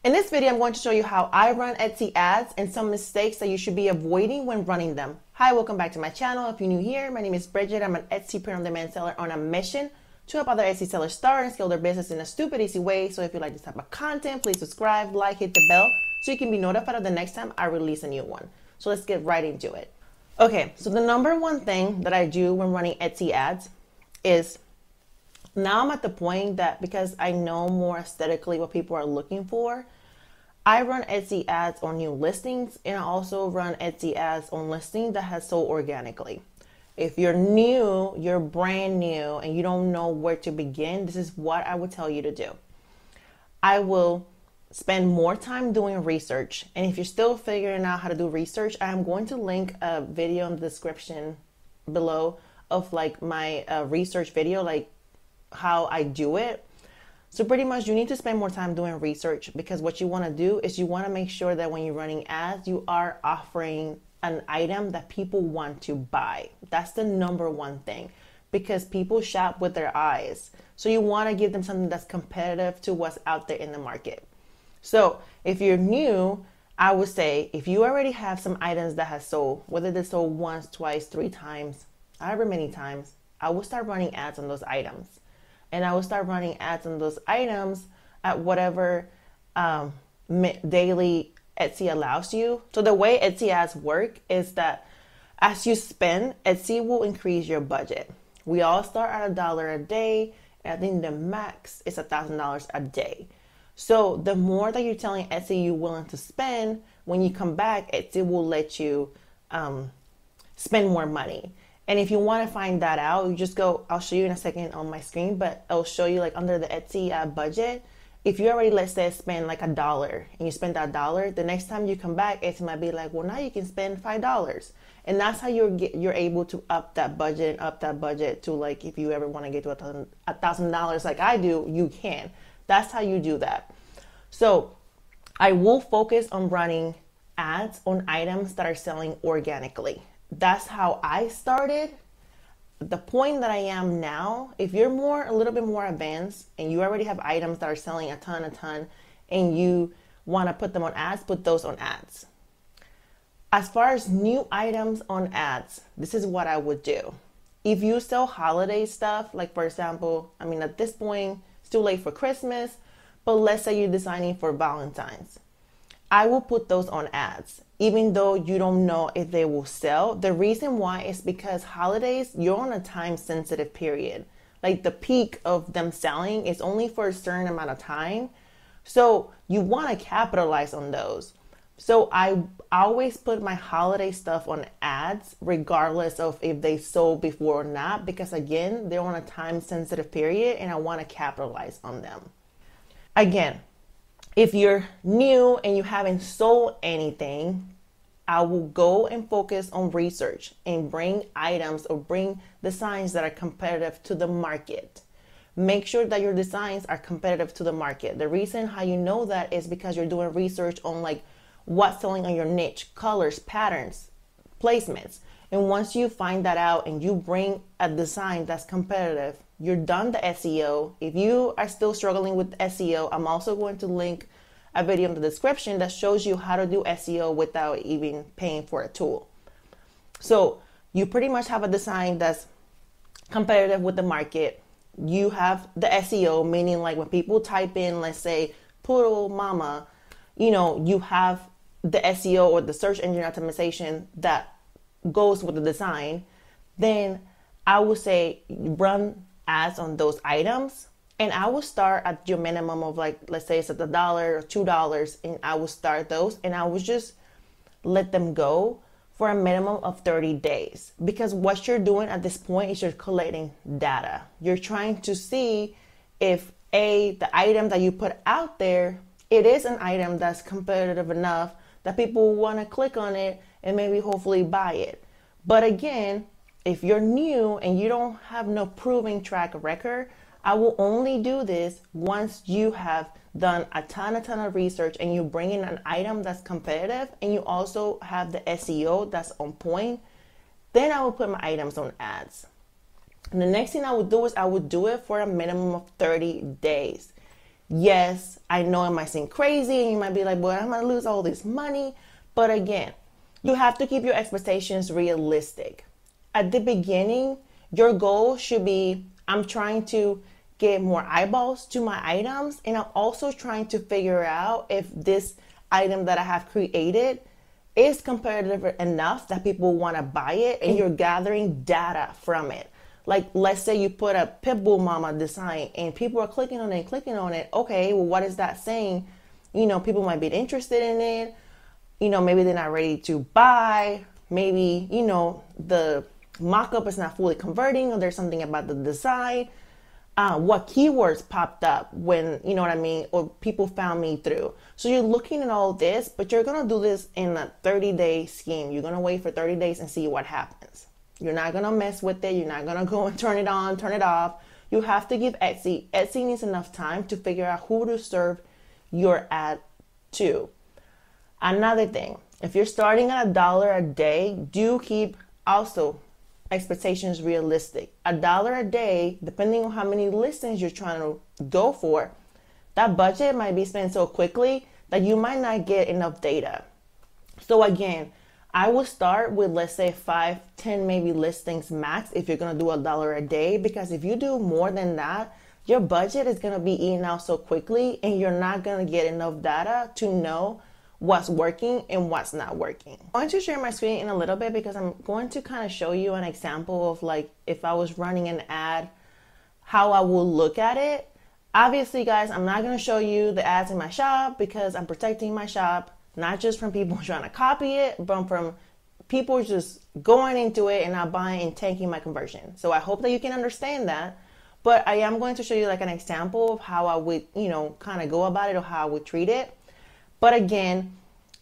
In this video, I'm going to show you how I run Etsy ads and some mistakes that you should be avoiding when running them. Hi, welcome back to my channel. If you're new here, my name is Bridget. I'm an Etsy print-on-demand seller on a mission to help other Etsy sellers start and scale their business in a stupid easy way. So if you like this type of content, please subscribe, like, hit the bell so you can be notified of the next time I release a new one. So let's get right into it. Okay, so the number one thing that I do when running Etsy ads is now I'm at the point that because I know more aesthetically what people are looking for, I run Etsy ads on new listings, and I also run Etsy ads on listings that has sold organically. If you're new, you're brand new, and you don't know where to begin, this is what I would tell you to do. I will spend more time doing research, and if you're still figuring out how to do research, I'm going to link a video in the description below of like my research video, like how I do it. So pretty much you need to spend more time doing research, because what you want to do is you want to make sure that when you're running ads, you are offering an item that people want to buy. That's the number one thing, because people shop with their eyes. So you want to give them something that's competitive to what's out there in the market. So if you're new, I would say if you already have some items that has sold, whether they sold once, twice, 3 times, however many times, I will start running ads on those items. And I will start running ads on those items at whatever daily Etsy allows you. So the way Etsy ads work is that as you spend, Etsy will increase your budget. We all start at $1 a day, and I think the max is $1,000 a day. So the more that you're telling Etsy you're willing to spend, when you come back, Etsy will let you spend more money. And if you want to find that out, you just go, I'll show you in a second on my screen, but I'll show you like under the Etsy budget. If you already, let's say, spend like $1 and you spend that $1, the next time you come back, Etsy might be like, well, now you can spend $5. And that's how you're able to up that budget and up that budget to, like, if you ever want to get to $1,000 like I do, you can. That's how you do that. So I will focus on running ads on items that are selling organically. That's how I started. The point that I am now, if you're a little bit more advanced and you already have items that are selling a ton, and you want to put them on ads, put those on ads. As far as new items on ads, this is what I would do. If you sell holiday stuff, like for example, I mean, at this point, it's too late for Christmas, but let's say you're designing for Valentine's. I will put those on ads, even though you don't know if they will sell. The reason why is because holidays, you're on a time sensitive period. Like the peak of them selling is only for a certain amount of time. So you want to capitalize on those. So I always put my holiday stuff on ads, regardless of if they sold before or not, because again, they're on a time sensitive period and I want to capitalize on them. Again, if you're new and you haven't sold anything, I will go and focus on research and bring items or bring designs that are competitive to the market. Make sure that your designs are competitive to the market. The reason how you know that is because you're doing research on like what's selling on your niche, colors, patterns, placements. And once you find that out and you bring a design that's competitive, you're done the SEO. If you are still struggling with SEO, I'm also going to link a video in the description that shows you how to do SEO without even paying for a tool. So you pretty much have a design that's competitive with the market. You have the SEO, meaning like when people type in, let's say, poodle mama, you know, you have the SEO or the search engine optimization that goes with the design. Then I would say run ads on those items, and I will start at your minimum of like, let's say it's at $1 or $2, and I will start those and I will just let them go for a minimum of 30 days. Because what you're doing at this point is you're collecting data. You're trying to see if the item that you put out there, it is an item that's competitive enough that people want to click on it and maybe hopefully buy it. But again, if you're new and you don't have no proven track record, I will only do this once you have done a ton of research and you bring in an item that's competitive and you also have the SEO that's on point. Then I will put my items on ads. And the next thing I would do is I would do it for a minimum of 30 days. Yes, I know it might seem crazy and you might be like, well, I'm gonna lose all this money. But again, you have to keep your expectations realistic. At the beginning, your goal should be, I'm trying to get more eyeballs to my items, and I'm also trying to figure out if this item that I have created is competitive enough that people want to buy it, and you're gathering data from it. Like, let's say you put a Pitbull Mama design and people are clicking on it and clicking on it. Okay, well, what is that saying? You know, people might be interested in it. You know, maybe they're not ready to buy. Maybe, you know, the mock-up is not fully converting, or there's something about the design. What keywords popped up when, you know what I mean, or people found me through. So you're looking at all this, but you're going to do this in a 30-day scheme. You're going to wait for 30 days and see what happens. You're not going to mess with it. You're not going to go and turn it on, turn it off. You have to give Etsy. Etsy needs enough time to figure out who to serve your ad to. Another thing, if you're starting at $1 a day, do keep also expectations realistic. $1 a day, depending on how many listings you're trying to go for, that budget might be spent so quickly that you might not get enough data. So again, I would start with, let's say, 5, 10 maybe listings max if you're going to do $1 a day, because if you do more than that, your budget is going to be eaten out so quickly and you're not going to get enough data to know what's working and what's not working. I'm going to share my screen in a little bit because I'm going to kind of show you an example of, like, if I was running an ad, how I will look at it. Obviously, guys, I'm not going to show you the ads in my shop because I'm protecting my shop, not just from people trying to copy it, but from people just going into it and not buying and tanking my conversion. So I hope that you can understand that. But I am going to show you like an example of how I would, you know, kind of go about it or how I would treat it. But again,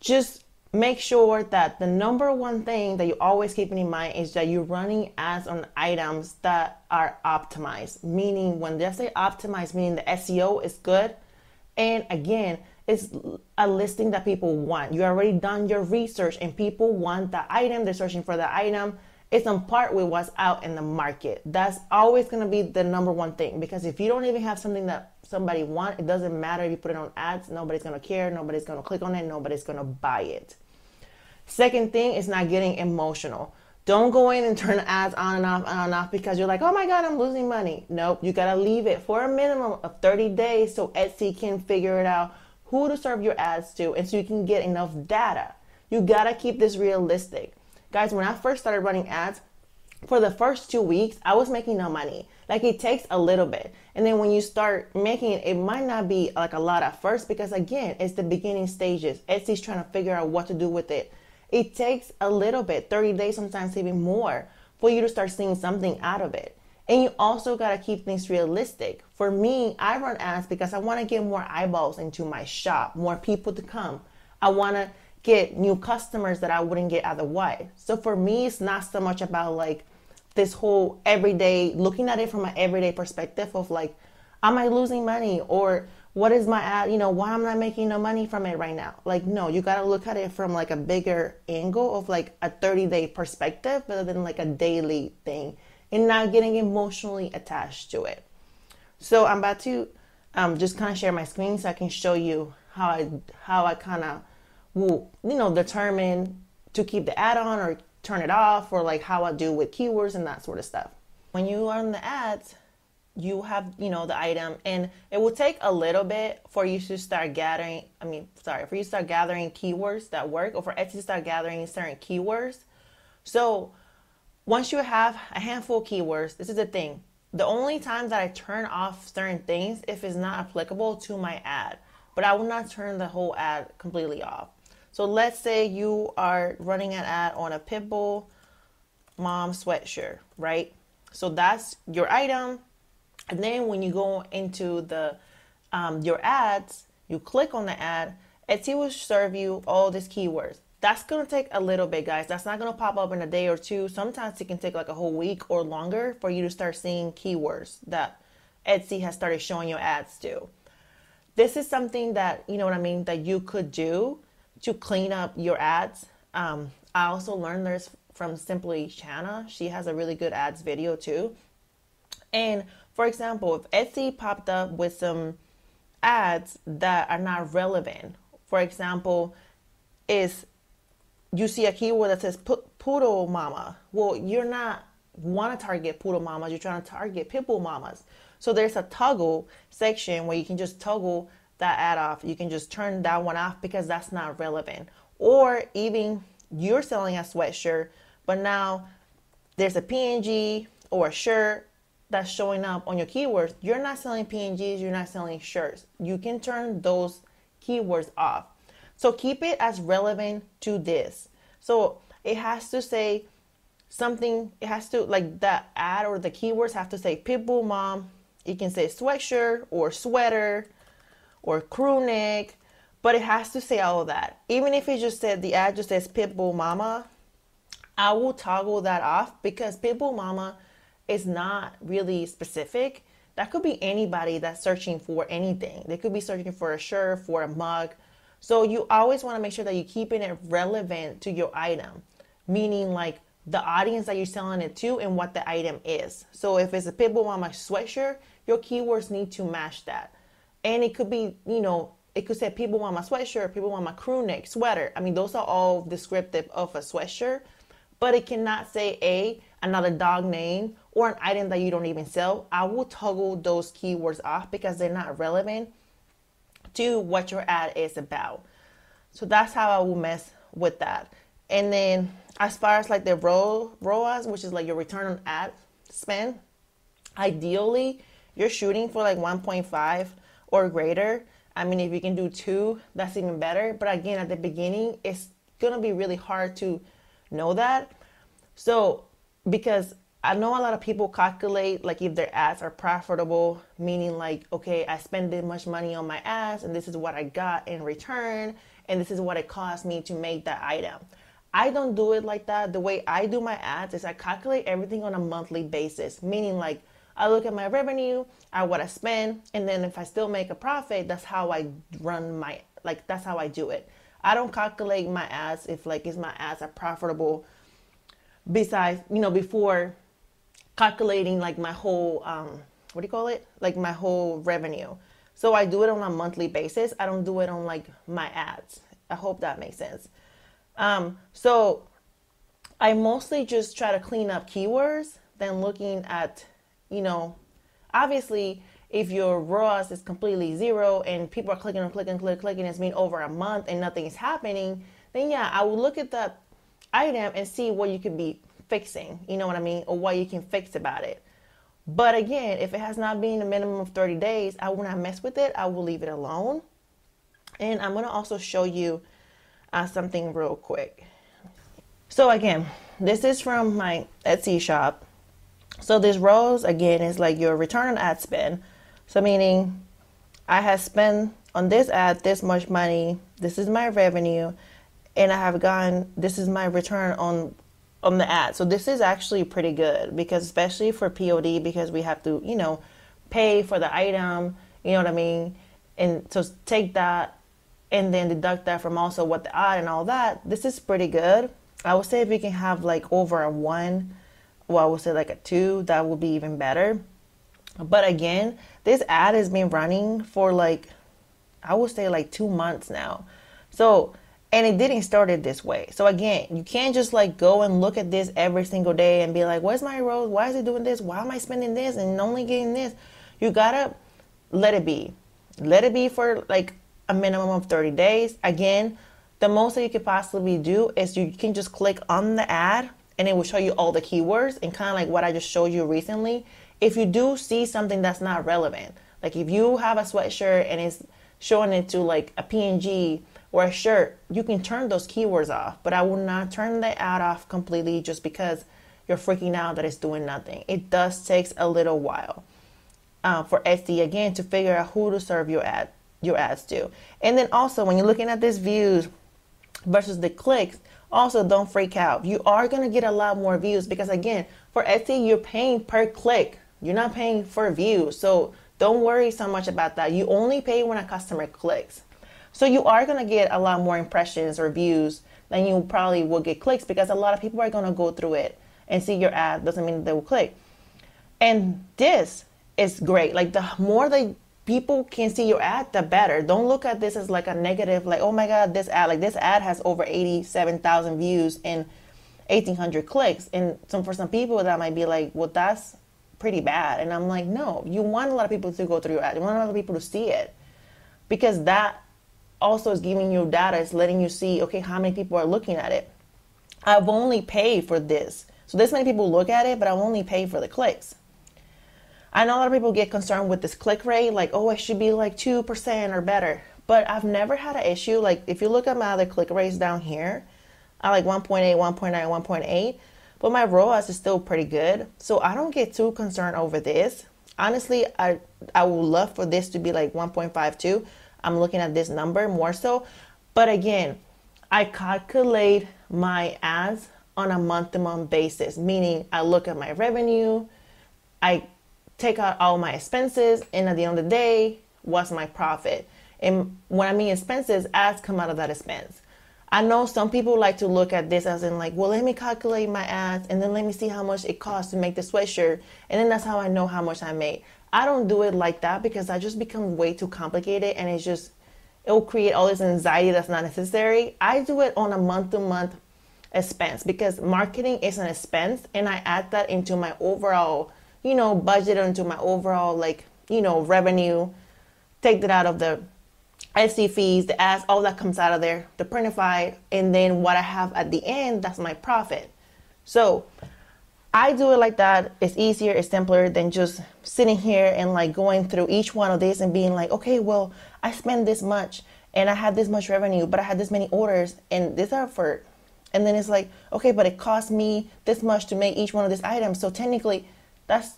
just make sure that the number one thing that you always keeping in mind is that you're running ads on items that are optimized. Meaning, when they say optimized, meaning the SEO is good. And again, it's a listing that people want. You already done your research and people want the item. They're searching for the item. It's on par with what's out in the market. That's always going to be the number one thing, because if you don't even have something that somebody wants, it doesn't matter if you put it on ads. Nobody's going to care. Nobody's going to click on it. Nobody's going to buy it. Second thing is not getting emotional. Don't go in and turn ads on and off because you're like, oh my God, I'm losing money. Nope, you got to leave it for a minimum of 30 days so Etsy can figure it out who to serve your ads to, and so you can get enough data. You got to keep this realistic. Guys, when I first started running ads, for the first 2 weeks, I was making no money. Like, it takes a little bit. And then when you start making it, it might not be like a lot at first because, again, it's the beginning stages. Etsy's trying to figure out what to do with it. It takes a little bit, 30 days, sometimes even more, for you to start seeing something out of it. And you also got to keep things realistic. For me, I run ads because I want to get more eyeballs into my shop, more people to come. I want to get new customers that I wouldn't get otherwise. So for me, it's not so much about like this whole everyday, looking at it from an everyday perspective of like, am I losing money? Or what is my ad? You know, why am I not making no money from it right now? Like, no, you got to look at it from like a bigger angle of like a 30-day perspective rather than like a daily thing, and not getting emotionally attached to it. So I'm about to just kind of share my screen so I can show you how I kind of will, you know, determine to keep the ad on or turn it off, or like how I do with keywords and that sort of stuff. When you run the ads, you have, you know, the item, and it will take a little bit for you to start gathering, for you to start gathering keywords that work, or for Etsy to start gathering certain keywords. So once you have a handful of keywords, this is the thing. The only time that I turn off certain things if it's not applicable to my ad, but I will not turn the whole ad completely off. So let's say you are running an ad on a Pitbull mom sweatshirt, right? So that's your item. And then when you go into the your ads, you click on the ad, Etsy will serve you all these keywords. That's going to take a little bit, guys. That's not going to pop up in a day or two. Sometimes it can take like a whole week or longer for you to start seeing keywords that Etsy has started showing your ads to. This is something that, you know what I mean, that you could do to clean up your ads. I also learned this from Simply Shanna. She has a really good ads video too. And for example, if Etsy popped up with some ads that are not relevant. For example, is you see a keyword that says poodle mama. Well, you're not want to target poodle mamas, you're trying to target pitbull mamas. So there's a toggle section where you can just toggle that ad off. You can just turn that one off because that's not relevant. Or even you're selling a sweatshirt, but now there's a PNG or a shirt that's showing up on your keywords. You're not selling PNGs, you're not selling shirts. You can turn those keywords off. So keep it as relevant to this. So it has to say something, it has to, like, that ad or the keywords have to say pitbull mom. You can say sweatshirt or sweater or crew neck, but it has to say all of that. Even if it just said, the ad just says pitbull mama, I will toggle that off because pitbull mama is not really specific. That could be anybody that's searching for anything. They could be searching for a shirt, for a mug. So you always want to make sure that you're keeping it relevant to your item, meaning like the audience that you're selling it to and what the item is. So if it's a pitbull mama sweatshirt, your keywords need to match that. And it could be, you know, it could say pitbull mama sweatshirt, pitbull mama crew neck, sweater. I mean, those are all descriptive of a sweatshirt, but it cannot say another dog name or an item that you don't even sell. I will toggle those keywords off because they're not relevant to what your ad is about. So that's how I will mess with that. And then as far as like the ROAS, which is like your return on ad spend, ideally you're shooting for like 1.5 or greater. I mean, if you can do 2, that's even better. But again, at the beginning, it's gonna be really hard to know that. So because I know a lot of people calculate like if their ads are profitable, meaning like, okay, I spend this much money on my ads and this is what I got in return and this is what it cost me to make that item. I don't do it like that. The way I do my ads is I calculate everything on a monthly basis, meaning like I look at my revenue, at what I spend, and then if I still make a profit, that's how I run my, like, that's how I do it. I don't calculate my ads if like, is my ads are profitable besides, you know, before calculating like my whole, what do you call it? Like my whole revenue. So I do it on a monthly basis. I don't do it on like my ads. I hope that makes sense. So I mostly just try to clean up keywords than looking at, you know, obviously if your ROAS is completely 0 and people are clicking, it's been over a month and nothing is happening, then yeah, I will look at that item and see what you could be fixing, you know what I mean, or what you can fix about it. But again, if it has not been a minimum of 30 days, I will not mess with it. I will leave it alone. And I'm going to also show you something real quick. So again, this is from my Etsy shop. So this rows again is like your return on ad spend. So meaning I have spent on this ad this much money, this is my revenue, and I have gotten, this is my return on the ad. So this is actually pretty good because especially for POD, because we have to, you know, pay for the item, you know what I mean? And so take that and then deduct that from also what the ad and all that. This is pretty good. I would say if we can have like over a 1, well, I would say like a 2, that would be even better. But again, this ad has been running for like, I would say like 2 months now. So, and it didn't start it this way. So again, you can't just like go and look at this every single day and be like, where's my road? Why is it doing this? Why am I spending this and only getting this? You gotta let it be. Let it be for like a minimum of 30 days. Again, the most that you could possibly do is you can just click on the ad and it will show you all the keywords and kind of like what I just showed you recently. If you do see something that's not relevant, like if you have a sweatshirt and it's showing it to like a PNG or a shirt, you can turn those keywords off. But I will not turn the ad off completely just because you're freaking out that it's doing nothing. It does take a little while for Etsy again to figure out who to serve your ads to. And then also when you're looking at these views versus the clicks, also don't freak out. You are gonna get a lot more views because again, for Etsy, you're paying per click. You're not paying for views. So don't worry so much about that. You only pay when a customer clicks. So you are going to get a lot more impressions or views than you probably will get clicks because a lot of people are going to go through it and see your ad. Doesn't mean they will click. And this is great. Like the more that people can see your ad, the better. Don't look at this as like a negative, like, oh my God, this ad has over 87,000 views and 1,800 clicks. And for some people that might be like, well, that's pretty bad. And I'm like, no, you want a lot of people to go through your ad. You want a lot of people to see it, because that also is giving you data. It's letting you see, okay, how many people are looking at it. I've only paid for this. So this many people look at it, but I've only paid for the clicks. I know a lot of people get concerned with this click rate, like, oh, it should be like 2% or better. But I've never had an issue. Like, if you look at my other click rates down here, I like 1.8, 1.9, 1.8. But my ROAS is still pretty good. So I don't get too concerned over this. Honestly, I would love for this to be like 1.52. I'm looking at this number more so. But again, I calculate my ads on a month-to-month basis, meaning I look at my revenue, I take out all my expenses, and at the end of the day, what's my profit? And when I mean expenses, ads come out of that expense. I know some people like to look at this as in like, well, let me calculate my ads and then let me see how much it costs to make the sweatshirt, and then that's how I know how much I made. I don't do it like that, because that just becomes way too complicated, and it'll create all this anxiety that's not necessary. I do it on a month-to-month expense, because marketing is an expense, and I add that into my overall budget, into my overall revenue, take that out of the SC fees, the ads, all that comes out of there, the Printify, and then what I have at the end, that's my profit. So I do it like that. It's easier, it's simpler than just sitting here and like going through each one of these and being like, okay, well, I spend this much and I had this much revenue, but I had this many orders and these are for, and then it's like, okay, but it cost me this much to make each one of these items. So technically that's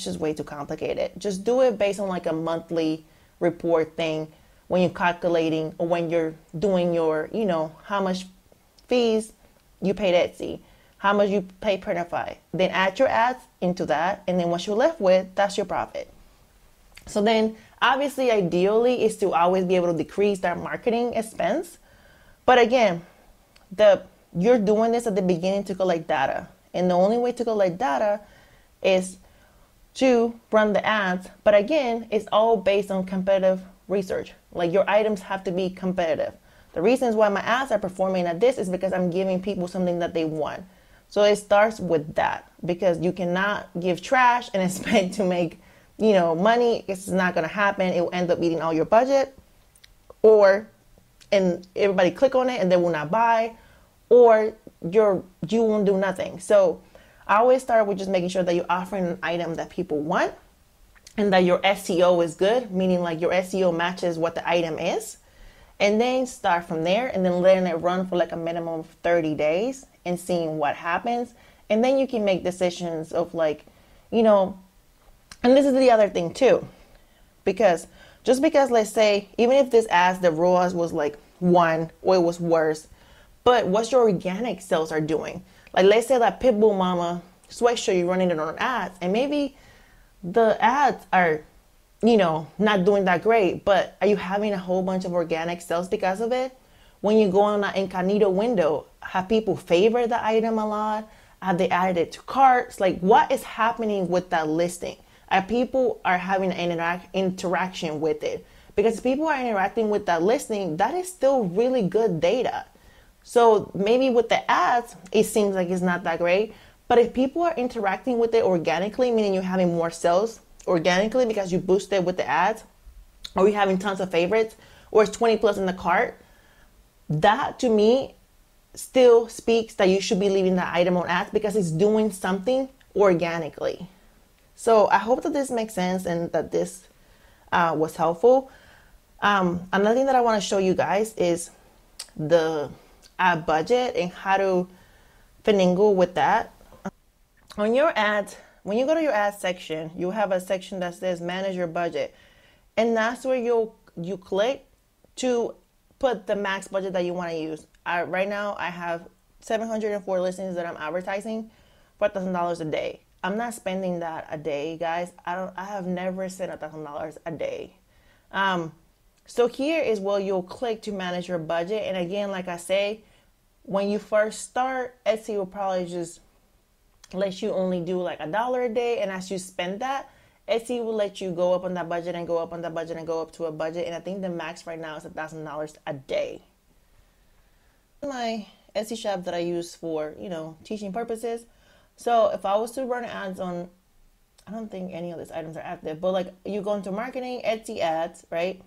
just way too complicated. Just do it based on like a monthly report thing when you're calculating, or when you're doing your, how much fees you paid Etsy, how much you pay Printify. Then add your ads into that, and then what you're left with, that's your profit. So then obviously ideally is to always be able to decrease that marketing expense. But again, you're doing this at the beginning to collect data. And the only way to collect data is to run the ads. But again, it's all based on competitive research. Like, your items have to be competitive. The reasons why my ads are performing at this is because I'm giving people something that they want. So it starts with that, because you cannot give trash and expect to make, money. It's not going to happen. It will end up eating all your budget, and everybody click on it and they will not buy, or you won't do nothing. So I always start with just making sure that you're offering an item that people want, and that your SEO is good, meaning like your SEO matches what the item is. And then start from there, and then letting it run for like a minimum of 30 days and seeing what happens. And then you can make decisions of like, and this is the other thing too, because let's say, even if this ads, the ROAS was like 1 or it was worse, but what your organic sales are doing. Like, let's say that Pitbull Mama sweatshirt, you're running it on ads, and maybe the ads are, not doing that great, but are you having a whole bunch of organic sales because of it? When you go on that incognito window, have people favor the item a lot? Have they added it to carts? Like, what is happening with that listing? People are having an interaction with it? Because if people are interacting with that listing, that is still really good data. So maybe with the ads, it seems like it's not that great. But if people are interacting with it organically, meaning you're having more sales organically because you boosted with the ads, or you're having tons of favorites, or it's 20 plus in the cart, that to me still speaks that you should be leaving that item on ads, because it's doing something organically. So I hope that this makes sense and that this was helpful. Another thing that I want to show you guys is the ad budget and how to finagle with that. On your ads, when you go to your ads section, you have a section that says manage your budget, and that's where you click to put the max budget that you want to use. Right now I have 704 listings that I'm advertising for $1,000 a day. I'm not spending that a day, guys. I have never spent $1,000 a day. So here is where you'll click to manage your budget. And again, like I say, when you first start, Etsy will probably just let you only do like $1 a day, and as you spend that, Etsy will let you go up on that budget and go up on that budget and go up to a budget. And I think the max right now is $1,000 a day. My Etsy shop that I use for, teaching purposes. So if I was to run ads on, I don't think any of these items are active, but like you go into marketing, Etsy ads, right?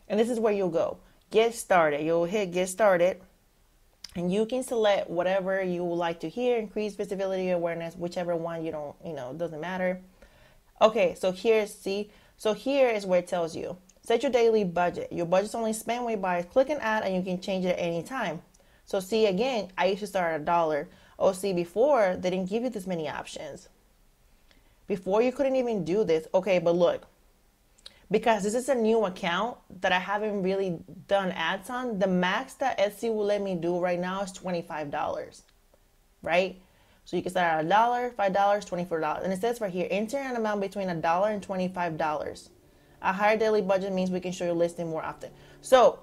And this is where you'll go. Get started. You'll hit get started. And you can select whatever you would like to hear, increase visibility, awareness, whichever one you don't, it doesn't matter. Okay, so here is where it tells you, set your daily budget. Your budget's only spent by clicking ad, and you can change it at any time. So see, again, I used to start at $1. Oh, see, before they didn't give you this many options. Before you couldn't even do this. Okay, but look, because this is a new account that I haven't really done ads on, the max that Etsy will let me do right now is $25, right? So you can start at $1, $5, $24. And it says right here, enter an amount between $1 and $25. A higher daily budget means we can show your listing more often. So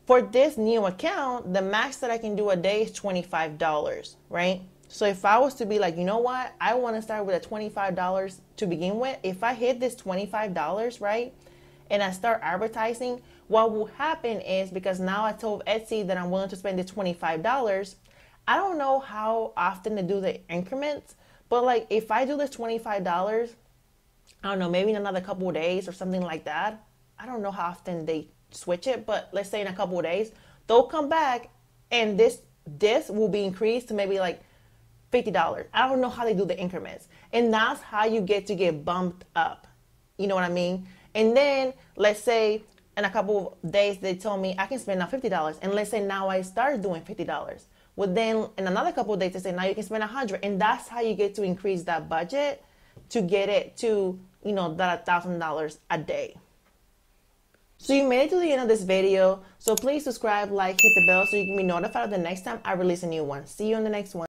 for this new account, the max that I can do a day is $25, right? So if I was to be like, you know what, I want to start with a $25 to begin with. If I hit this $25, right, and I start advertising, what will happen is, because now I told Etsy that I'm willing to spend the $25, I don't know how often to do the increments, but like if I do this $25, I don't know, maybe in another couple of days or something like that. I don't know how often they switch it, but let's say in a couple of days, they'll come back and this will be increased to maybe like $50. I don't know how they do the increments. And that's how you get bumped up. You know what I mean? And then let's say in a couple of days, they told me I can spend now $50. And let's say now I start doing $50. Well, then in another couple of days, they say now you can spend $100. And that's how you get to increase that budget to get it to, that $1,000 a day. So you made it to the end of this video. So please subscribe, like, hit the bell so you can be notified of the next time I release a new one. See you on the next one.